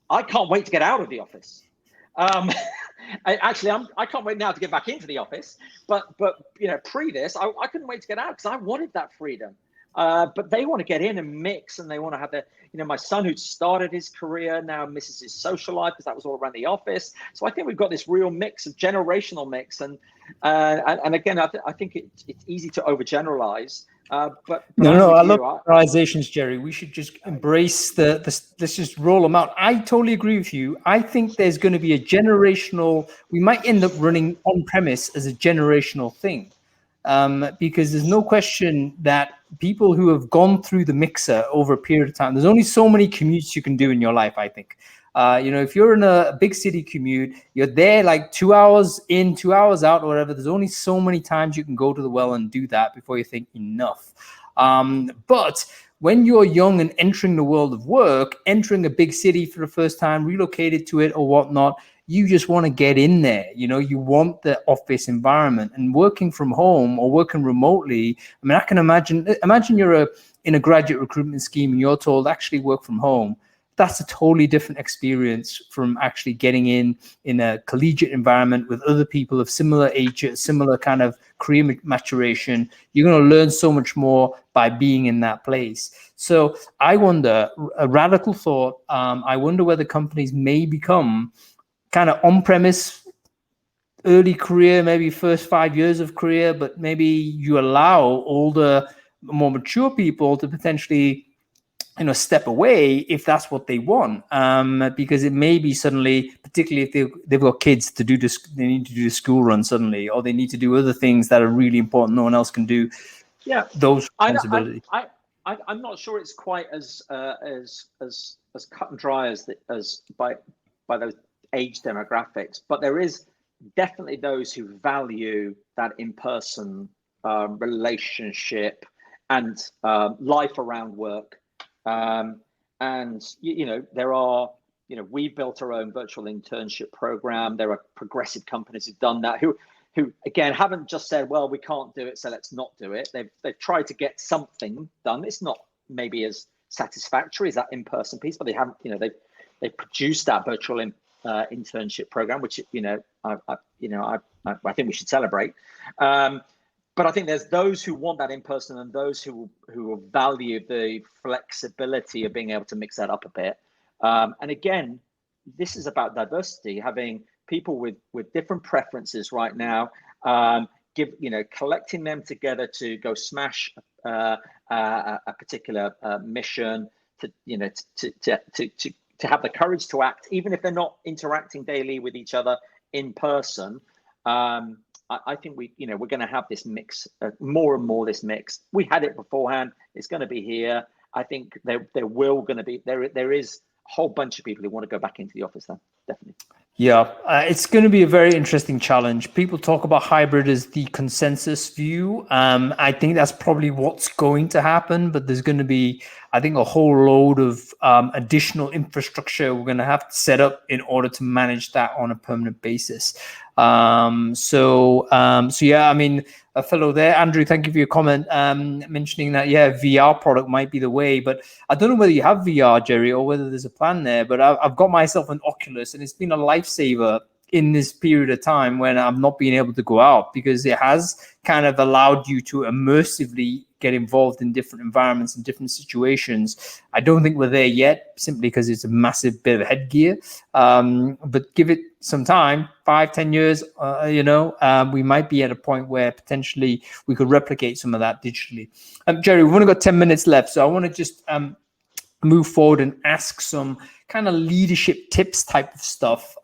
I can't wait to get out of the office. I can't wait now to get back into the office. But pre this, I couldn't wait to get out because I wanted that freedom. But they want to get in and mix, and they want to have my son, who started his career, now misses his social life because that was all around the office. So I think we've got this real mix, of generational mix, and again, I think it's easy to overgeneralize. But no, I love generalizations, Jerry. We should just embrace let's just roll them out. I totally agree with you. I think there's going to be a generational. We might end up running on premise as a generational thing. Because there's no question that people who have gone through the mixer over a period of time, there's only so many commutes you can do in your life, I think. If you're in a big city commute, you're there like 2 hours in, 2 hours out, or whatever. There's only so many times you can go to the well and do that before you think enough. But when you're young and entering the world of work, entering a big city for the first time, relocated to it or whatnot, you just want to get in there. You want the office environment, and working from home or working remotely. I mean, I can imagine you're in a graduate recruitment scheme and you're told actually work from home. That's a totally different experience from actually getting in a collegiate environment with other people of similar age, similar kind of career maturation. You're going to learn so much more by being in that place. So I wonder, a radical thought, I wonder whether companies may become kind of on-premise early career, maybe first 5 years of career, but maybe you allow older, more mature people to potentially, step away if that's what they want, because it may be suddenly, particularly if they've got kids to do this, they need to do the school run suddenly, or they need to do other things that are really important no one else can do. Yeah, those responsibilities. I'm not sure it's quite as cut and dry as by those age demographics, but there is definitely those who value that in-person relationship and life around work. And there are, we built our own virtual internship program. There are progressive companies who've done that, who again haven't just said, well, we can't do it, so let's not do it. They've tried to get something done. It's not maybe as satisfactory as that in-person piece, but they haven't, they've produced that virtual internship program, which I think we should celebrate. But I think there's those who want that in person and those who value the flexibility of being able to mix that up a bit. And again, this is about diversity, having people with different preferences right now, collecting them together to go smash a particular mission, to have the courage to act, even if they're not interacting daily with each other in person. I think we're going to have this mix, more and more this mix. We had it beforehand. It's going to be here. I think there is a whole bunch of people who want to go back into the office then, definitely. Yeah, it's going to be a very interesting challenge. People talk about hybrid as the consensus view. I think that's probably what's going to happen, but there's going to be, I think, a whole load of additional infrastructure we're going to have to set up in order to manage that on a permanent basis. So yeah, I mean, a fellow there, Andrew, thank you for your comment, mentioning that, yeah, VR product might be the way, but I don't know whether you have VR, Jerry, or whether there's a plan there, but I've got myself an Oculus, and it's been a lifesaver in this period of time when I'm not being able to go out, because it has kind of allowed you to immersively get involved in different environments and different situations. I don't think we're there yet, simply because it's a massive bit of headgear. But give it some time, 5-10 years, we might be at a point where potentially we could replicate some of that digitally. Jerry, we've only got 10 minutes left, so I want to just move forward and ask some kind of leadership tips type of stuff,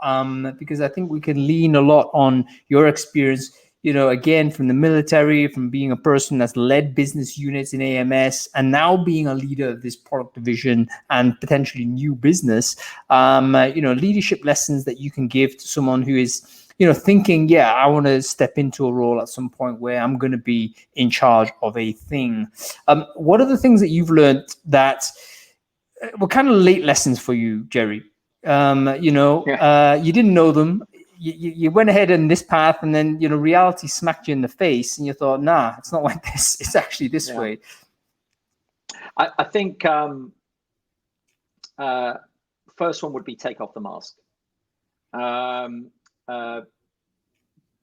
because I think we can lean a lot on your experience, again, from the military, from being a person that's led business units in AMS, and now being a leader of this product division and potentially new business, leadership lessons that you can give to someone who is, thinking, yeah, I want to step into a role at some point where I'm going to be in charge of a thing. What are the things that you've learned that were kind of late lessons for you, Jerry? You didn't know them. You went ahead in this path, and then reality smacked you in the face, and you thought, nah, it's not like this. It's actually this way. I think first one would be take off the mask.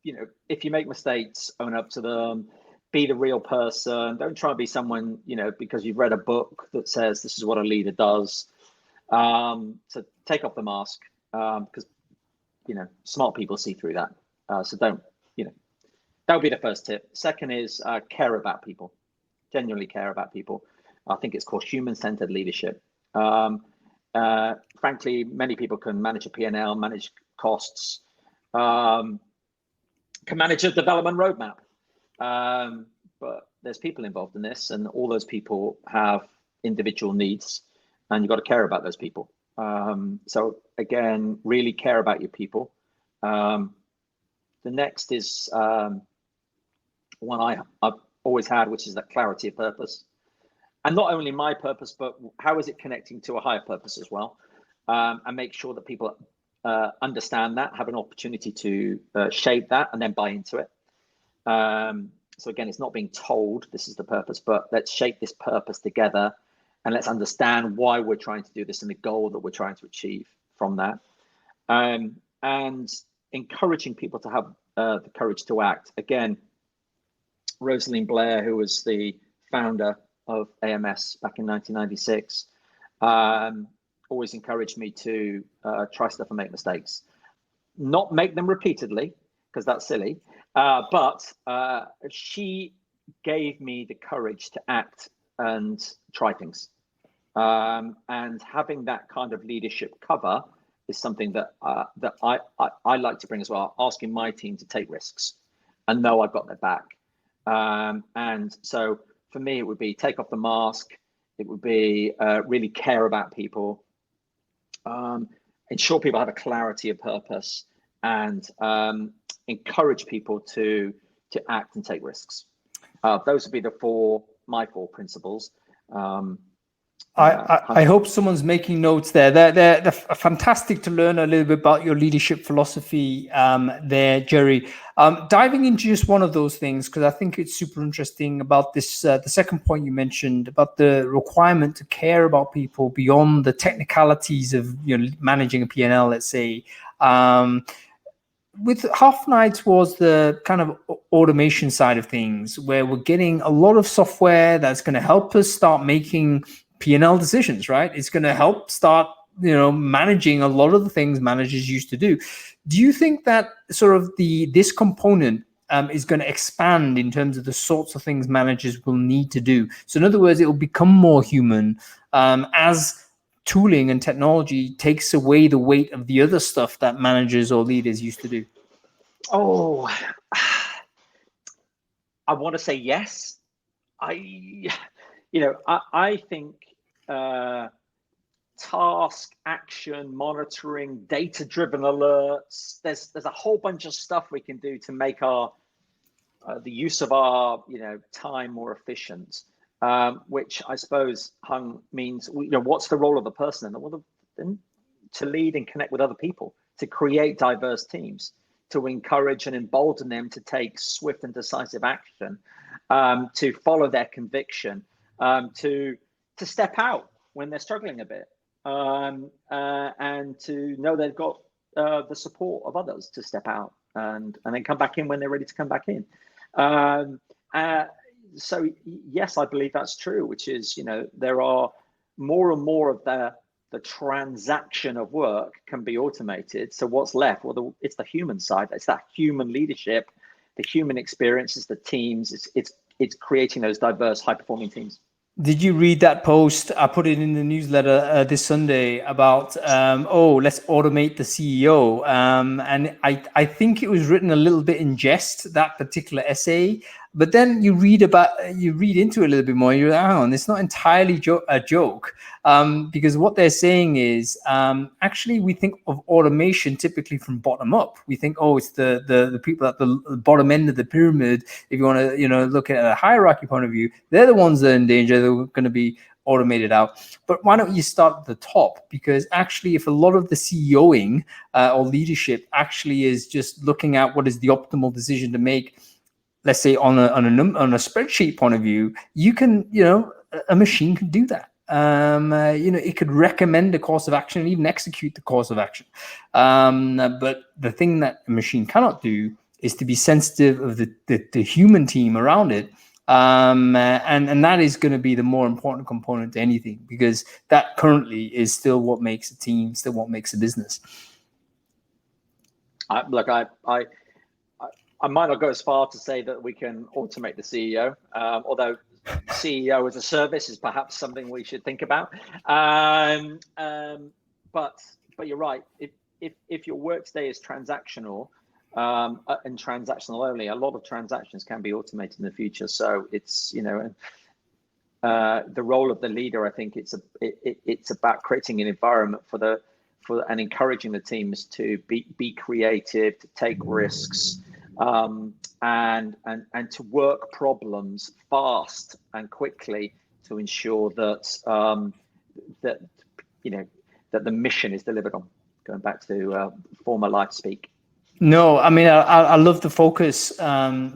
If you make mistakes, own up to them. Be the real person. Don't try and be someone, because you've read a book that says this is what a leader does. So take off the mask, because smart people see through that. So don't, that would be the first tip. Second is care about people. Genuinely care about people. I think it's called human-centered leadership. Frankly, many people can manage a P&L, manage costs, can manage a development roadmap. But there's people involved in this, and all those people have individual needs, and you've got to care about those people. So again, really care about your people. The next is one I've always had, which is that clarity of purpose. And not only my purpose, but how is it connecting to a higher purpose as well? And make sure that people understand that, have an opportunity to shape that, and then buy into it. So again, it's not being told this is the purpose, but let's shape this purpose together, and let's understand why we're trying to do this and the goal that we're trying to achieve from that. And encouraging people to have the courage to act. Again, Rosalind Blair, who was the founder of AMS back in 1996, always encouraged me to try stuff and make mistakes. Not make them repeatedly, because that's silly. But she gave me the courage to act and try things. And having that kind of leadership cover is something that I like to bring as well, asking my team to take risks and know I've got their back. And so for me, it would be take off the mask, It would be really care about people, ensure people have a clarity of purpose, and encourage people to act and take risks. Those would be my four principles. I hope someone's making notes there. They're fantastic to learn a little bit about your leadership philosophy there, Jerry. Diving into just one of those things, because I think it's super interesting about this, the second point you mentioned about the requirement to care about people beyond the technicalities of managing a P&L, let's say. With Half Nights was the kind of automation side of things, where we're getting a lot of software that's going to help us start making P&L decisions, right? It's going to help start, managing a lot of the things managers used to do. Do you think that sort of this component is going to expand in terms of the sorts of things managers will need to do? So in other words, it will become more human as tooling and technology takes away the weight of the other stuff that managers or leaders used to do? Oh, I want to say yes. I think task, action, monitoring, data-driven alerts. There's a whole bunch of stuff we can do to make the use of our time more efficient. Which I suppose means what's the role of the person? Well, to lead and connect with other people, to create diverse teams, to encourage and embolden them to take swift and decisive action, to follow their conviction, to step out when they're struggling a bit, and to know they've got the support of others to step out and then come back in when they're ready to come back in. So yes, I believe that's true, which is, there are more and more of the transaction of work can be automated. So what's left? Well, it's the human side. It's that human leadership, the human experiences, the teams. It's creating those diverse, high-performing teams. Did you read that post? I put it in the newsletter this Sunday about, let's automate the CEO. And I think it was written a little bit in jest, that particular essay. But then you read into it a little bit more. You're like, oh, and it's not entirely a joke, because what they're saying is actually we think of automation typically from bottom up. We think, it's the people at the bottom end of the pyramid. If you want to look at a hierarchy point of view, they're the ones that are in danger. They're going to be automated out. But why don't you start at the top? Because actually, if a lot of the CEOing or leadership actually is just looking at what is the optimal decision to make, let's say on a spreadsheet point of view, you can, a machine can do that. It could recommend a course of action and even execute the course of action. But the thing that a machine cannot do is to be sensitive of the human team around it. And that is going to be the more important component to anything, because that currently is still what makes a team, still what makes a business. I might not go as far to say that we can automate the CEO, although CEO as a service is perhaps something we should think about. But you're right. If your work today is transactional and transactional only, a lot of transactions can be automated in the future. So it's the role of the leader. I think it's about creating an environment and encouraging the teams to be creative, to take risks. And to work problems fast and quickly to ensure that that the mission is delivered on. Going back to former life speak. No, I mean, I love the focus,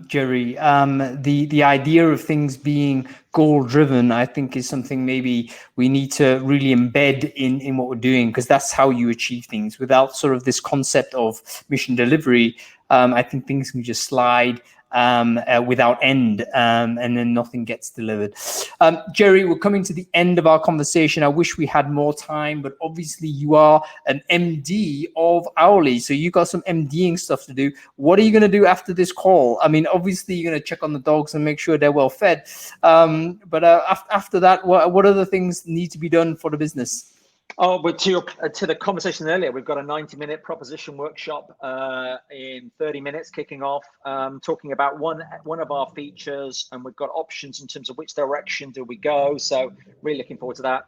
Jerry. The idea of things being goal-driven, I think, is something maybe we need to really embed in what we're doing, because that's how you achieve things. Without sort of this concept of mission delivery, I think things can just slide without end, and then nothing gets delivered. Jerry, we're coming to the end of our conversation. I wish we had more time, but obviously you are an MD of Hourly, so you got some MDing stuff to do. What are you going to do after this call? I mean, obviously you're going to check on the dogs and make sure they're well fed. But after that, what other things need to be done for the business? Oh, but to the conversation earlier, we've got a 90-minute proposition workshop in 30 minutes kicking off, talking about one of our features, and we've got options in terms of which direction do we go. So really looking forward to that.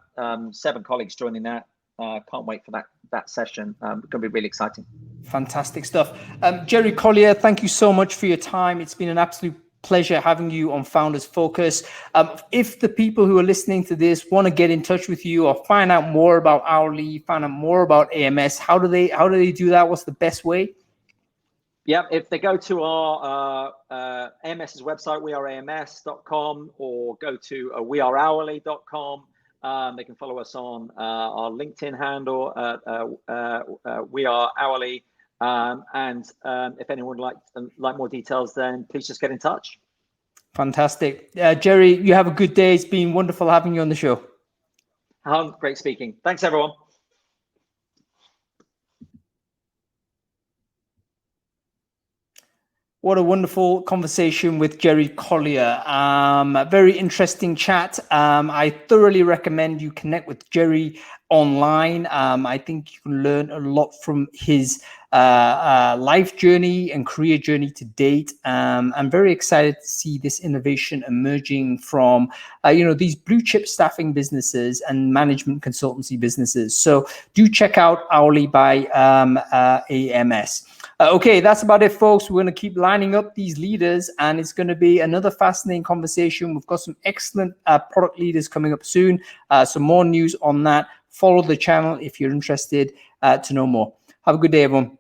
7 colleagues joining that. Can't wait for that session. It's going to be really exciting. Fantastic stuff. Jerry Collier, thank you so much for your time. It's been an absolute pleasure having you on Founders Focus. If the people who are listening to this want to get in touch with you or find out more about Hourly, find out more about AMS, how do they do that? What's the best way? Yeah, if they go to our AMS's website, weareams.com, or go to wearehourly.com. They can follow us on our LinkedIn handle, We Are Hourly. And if anyone would like more details, then please just get in touch. Fantastic. Jerry, you have a good day. It's been wonderful having you on the show. Great speaking. Thanks, everyone. What a wonderful conversation with Jerry Collier. A very interesting chat. I thoroughly recommend you connect with Jerry online. I think you can learn a lot from his life journey and career journey to date. I'm very excited to see this innovation emerging from these blue chip staffing businesses and management consultancy businesses. So do check out Hourly by AMS. Okay, that's about it, folks. We're going to keep lining up these leaders, and it's going to be another fascinating conversation. We've got some excellent product leaders coming up soon. Some more news on that. Follow the channel if you're interested to know more. Have a good day, everyone.